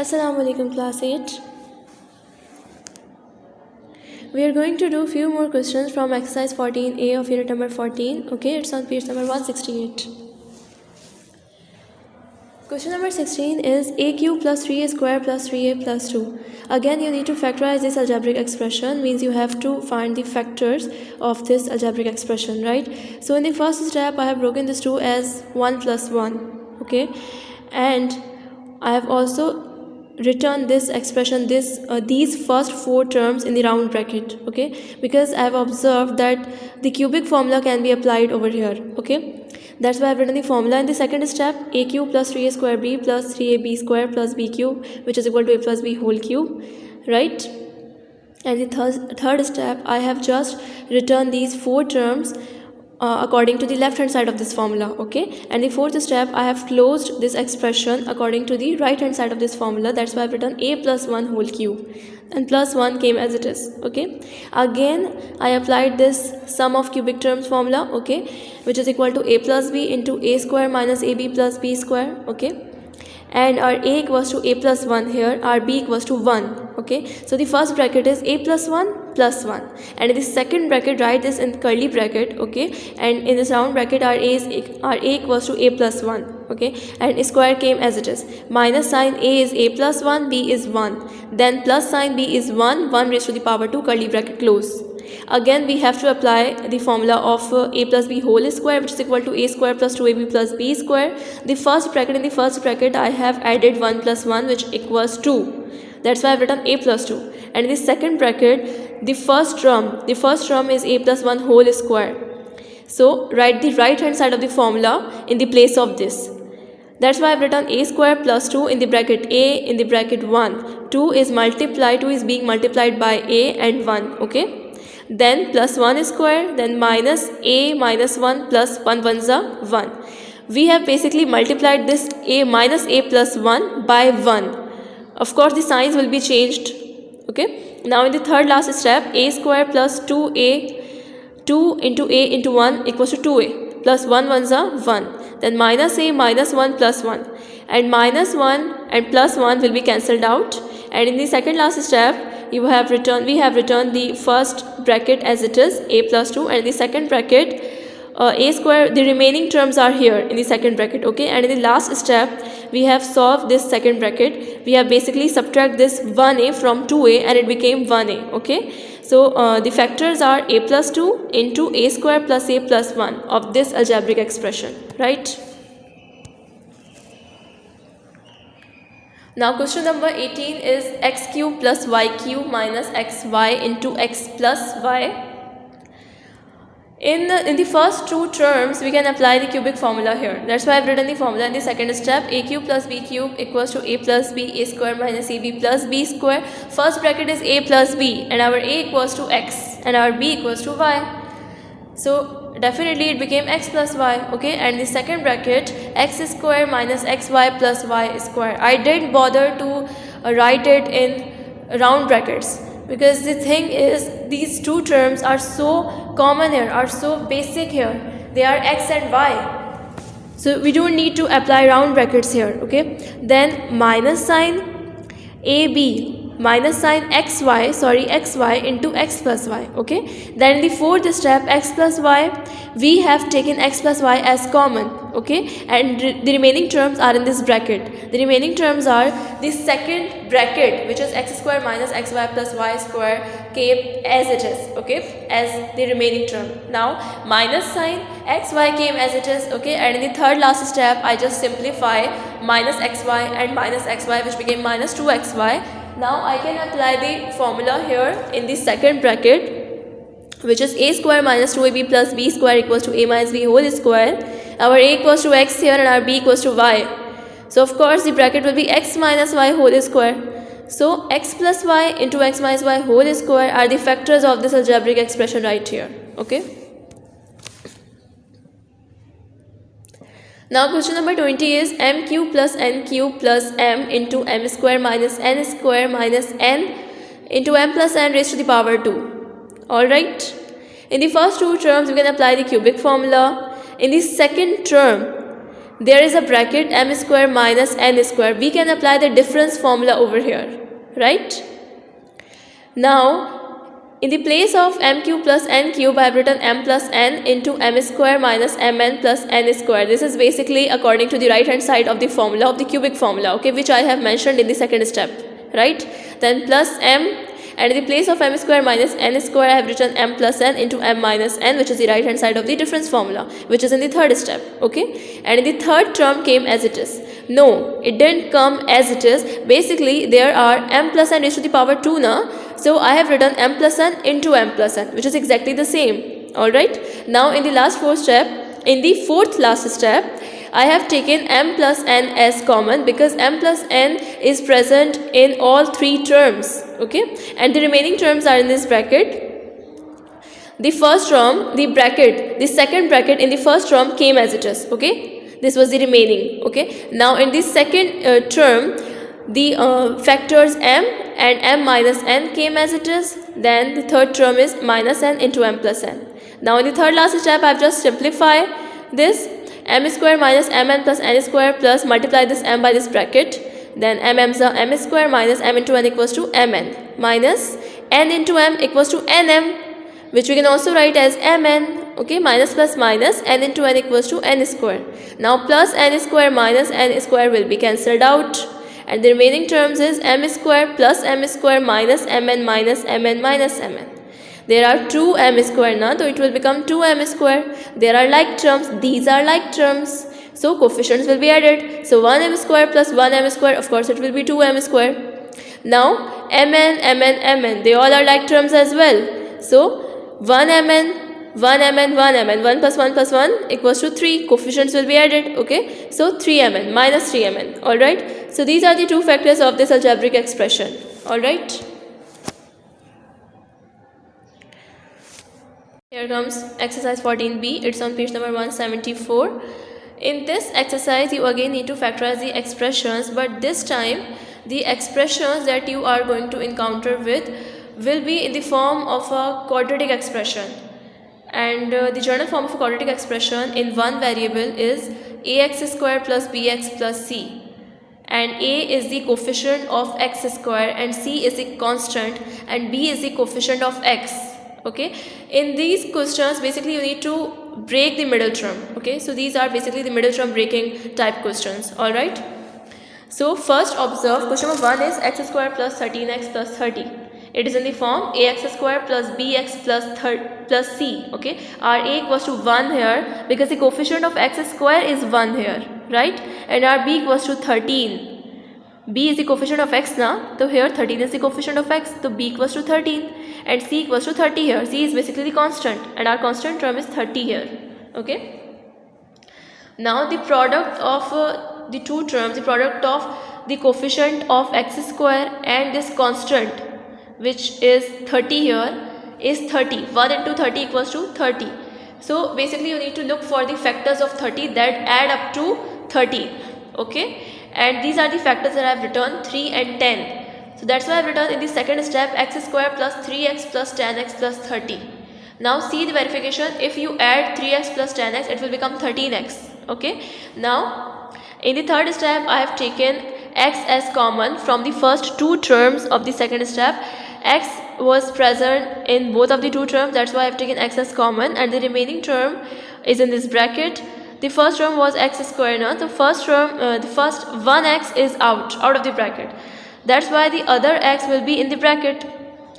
Assalamu alaikum class 8. We are going to do few more questions from exercise 14A of unit number 14. Okay, it's on page number 168. Question number 16 is a cube plus 3a square plus 3a plus 2. Again, you need to factorize this algebraic expression, means you have to find the factors of this algebraic expression, right? So in the first step, I have broken this 2 as 1 plus 1, okay? And I have also written this expression, these first 4 terms in the round bracket, okay? Because I have observed that the cubic formula can be applied over here, okay? That's why I've written the formula. In the second step, a cube plus 3a square b plus 3ab square plus b cube, which is equal to a plus b whole cube, right? And the third step, I have just written these 4 terms according to the left hand side of this formula, okay? And the fourth step, I have closed this expression according to the right hand side of this formula. That's why I've written a plus 1 whole cube, and plus 1 came as it is, okay? Again, I applied this sum of cubic terms formula, okay, which is equal to a plus b into a square minus ab plus b square, okay? And our a equals to a plus 1 here, our b equals to 1, okay? So the first bracket is a plus 1 plus 1, and in the second bracket write this in curly bracket, okay? And in this round bracket our a equals to a plus 1, okay? And square came as it is. Minus sign a is a plus 1, b is 1, then plus sign b is 1, 1 raised to the power 2, curly bracket close. Again, we have to apply the formula of a plus b whole square, which is equal to a square plus 2ab plus b square. In the first bracket I have added 1 plus 1, which equals 2. That's why I've written a plus 2. And in the second bracket, the first term is a plus 1 whole square. So write the right hand side of the formula in the place of this. That's why I've written a square plus 2 in the bracket a, in the bracket 1. 2 is being multiplied by a and 1, okay? Then plus 1 square, then minus a minus 1 plus 1 ones are 1. We have basically multiplied this a minus a plus 1 by 1. Of course, the signs will be changed, okay? Now in the third last step, a square plus 2a, 2 into a into 1 equals to 2a, plus 1 ones are 1. Then minus a minus 1 plus 1. And minus 1 and plus 1 will be cancelled out. And in the second last step, we have written the first bracket as it is, a plus 2, and in the second bracket, a square, the remaining terms are here in the second bracket, okay? And in the last step, we have solved this second bracket. We have basically subtract this 1a from 2a, and it became 1a, okay? So the factors are a plus 2 into a square plus a plus 1 of this algebraic expression, right? Now question number 18 is x cube plus y cube minus xy into x plus y. In the first 2 terms, we can apply the cubic formula here. That's why I've written the formula in the second step. A cube plus b cube equals to a plus b, a square minus ab plus b square. First bracket is a plus b, and our a equals to x, and our b equals to y. So definitely it became x plus y, okay? And the second bracket, x square minus xy plus y square. I didn't bother to write it in round brackets, because the thing is, these 2 terms are so common here, are so basic here. They are x and y. So we don't need to apply round brackets here, okay? Then minus sign ab minus sign xy into x plus y, okay? Then in the fourth step, x plus y, we have taken x plus y as common, okay? And the remaining terms are in this bracket. The remaining terms are the second bracket, which is x square minus xy plus y square, came as it is, okay, as the remaining term. Now minus sign xy came as it is, okay? And in the third last step, I just simplify minus xy and minus xy, which became minus 2xy. Now I can apply the formula here in the second bracket, which is a square minus 2ab plus b square equals to a minus b whole square. Our a equals to x here, and our b equals to y. So of course the bracket will be x minus y whole square. So x plus y into x minus y whole square are the factors of this algebraic expression right here, okay? Now question number 20 is m cube plus n cube plus m into m square minus n square minus n into m plus n raised to the power 2. Alright. In the first 2 terms, we can apply the cubic formula. In the second term, there is a bracket m square minus n square. We can apply the difference formula over here, right? Now, in the place of m cube plus n cube, I have written m plus n into m square minus mn plus n square. This is basically according to the right hand side of the formula, of the cubic formula, okay, which I have mentioned in the second step, right? Then plus m, and in the place of m square minus n square, I have written m plus n into m minus n, which is the right hand side of the difference formula, which is in the third step, okay? And in the third term came as it is. No, it didn't come as it is. Basically, there are m plus n raised to the power 2 now. So I have written m plus n into m plus n, which is exactly the same. Alright. Now in the last fourth last step, I have taken m plus n as common because m plus n is present in all three terms. Okay. And the remaining terms are in this bracket. The first term, the second bracket in the first term came as it is. Okay. This was the remaining. Okay. Now in this second term, the factors m and m minus n came as it is. Then the third term is minus n into m plus n. Now in the third last step, I have just simplified this m square minus mn plus n square plus multiply this m by this bracket. Then m square minus m into n equals to mn minus n into m equals to nm, which we can also write as mn. Okay, minus plus minus n into n equals to n square. Now plus n square minus n square will be cancelled out. And the remaining terms is m square plus m square minus mn minus mn minus mn. There are two m square now, so it will become 2m square. There are like terms, these are like terms. So coefficients will be added. So 1m square plus 1m square, of course it will be 2m square. Now mn, they all are like terms as well. So 1mn, 1 plus 1 plus 1 equals to 3. Coefficients will be added. Okay. So 3mn minus 3mn. Alright. So these are the two factors of this algebraic expression. Alright. Here comes exercise 14b. It's on page number 174. In this exercise, you again need to factorize the expressions, but this time the expressions that you are going to encounter with will be in the form of a quadratic expression. And the general form of a quadratic expression in one variable is ax square plus bx plus c. And a is the coefficient of x square and c is the constant and b is the coefficient of x. Okay. In these questions, basically you need to break the middle term. Okay. So these are basically the middle term breaking type questions. Alright. So first observe question number 1 is x square plus 13x plus 30. It is in the form ax square plus bx plus c. Okay, our a equals to 1 here because the coefficient of x square is 1 here, right? And our b equals to 13. B is the coefficient of x now. So here 13 is the coefficient of x. So b equals to 13 and c equals to 30 here. C is basically the constant and our constant term is 30 here. Okay. Now the product of the two terms, the product of the coefficient of x square and this constant, which is 30 here, is 30. 1 into 30 equals to 30. So basically you need to look for the factors of 30 that add up to 30. Okay. And these are the factors that I have written, 3 and 10. So that's why I have written in the second step x square plus 3x plus 10x plus 30. Now see the verification. If you add 3x plus 10x, it will become 13x. Okay. Now in the third step, I have taken x as common from the first two terms of the second step. X was present in both of the two terms, that's why I have taken x as common, and the remaining term is in this bracket. The first term was x square now. The first term, the first 1x is out of the bracket. That's why the other x will be in the bracket.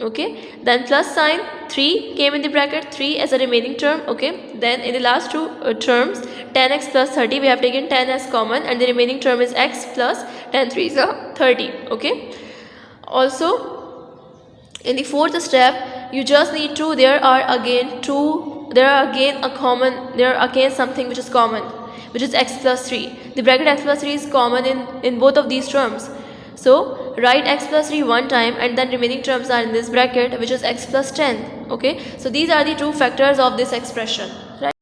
Okay. Then plus sign 3 came in the bracket, 3 as a remaining term. Okay. Then in the last two terms, 10x plus 30, we have taken 10 as common, and the remaining term is x plus 10 3 is 30. Okay. Also, in the fourth step, you just need to, there are again something which is common, which is x plus 3. The bracket x plus 3 is common in both of these terms. So write x plus 3 one time and then remaining terms are in this bracket, which is x plus 10. Okay. So these are the two factors of this expression. Right.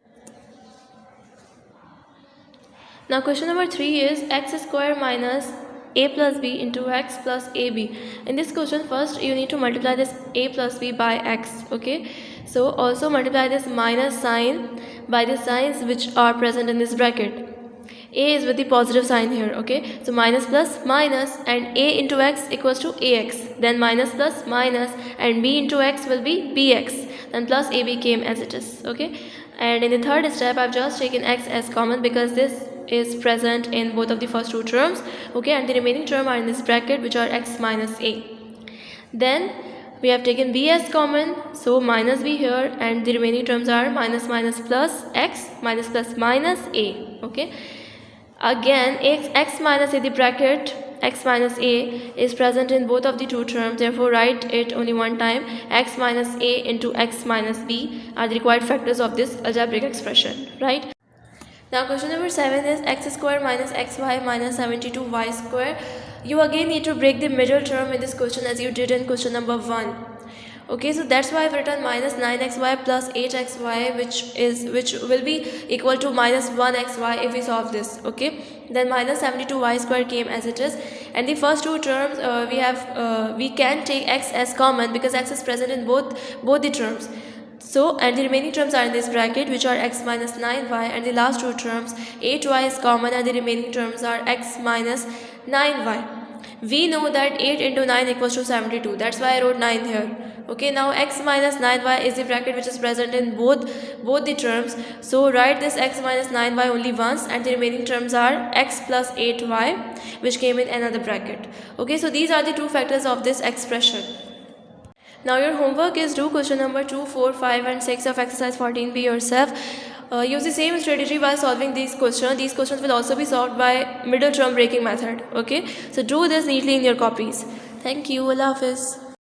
Now question number 3 is x square minus a plus b into x plus ab. In this question, first you need to multiply this a plus b by x. Okay. So also multiply this minus sign by the signs which are present in this bracket. A is with the positive sign here, okay? So minus plus minus, and A into x equals to AX. Then minus plus minus, and B into x will be BX. Then plus AB came as it is, okay? And in the third step, I've just taken x as common because this is present in both of the first two terms, okay? And the remaining term are in this bracket, which are x minus A. Then we have taken b as common, so minus b here, and the remaining terms are minus minus plus x minus plus minus a, okay? Again, x minus a, the bracket x minus a is present in both of the two terms, therefore write it only one time. X minus a into x minus b are the required factors of this algebraic expression, right? Now question number 7 is x square minus xy minus 72y square. You again need to break the middle term in this question as you did in question number 1. Okay, so that's why I've written minus 9xy plus 8xy, which will be equal to minus 1xy if we solve this, okay? Then minus 72y square came as it is, and the first two terms we can take x as common because x is present in both the terms. So, and the remaining terms are in this bracket, which are x minus 9y, and the last two terms 8y is common and the remaining terms are x minus 9y. We know that 8 into 9 equals to 72, that's why I wrote 9 here. Okay, now x minus 9y is the bracket which is present in both the terms. So write this x minus 9y only once, and the remaining terms are x plus 8y, which came in another bracket. Okay, so these are the two factors of this expression. Now your homework is do question number 2, 4, 5 and 6 of exercise 14b yourself. Use the same strategy while solving these questions. These questions will also be solved by middle term breaking method. Okay, so do this neatly in your copies. Thank you. Allah Hafiz.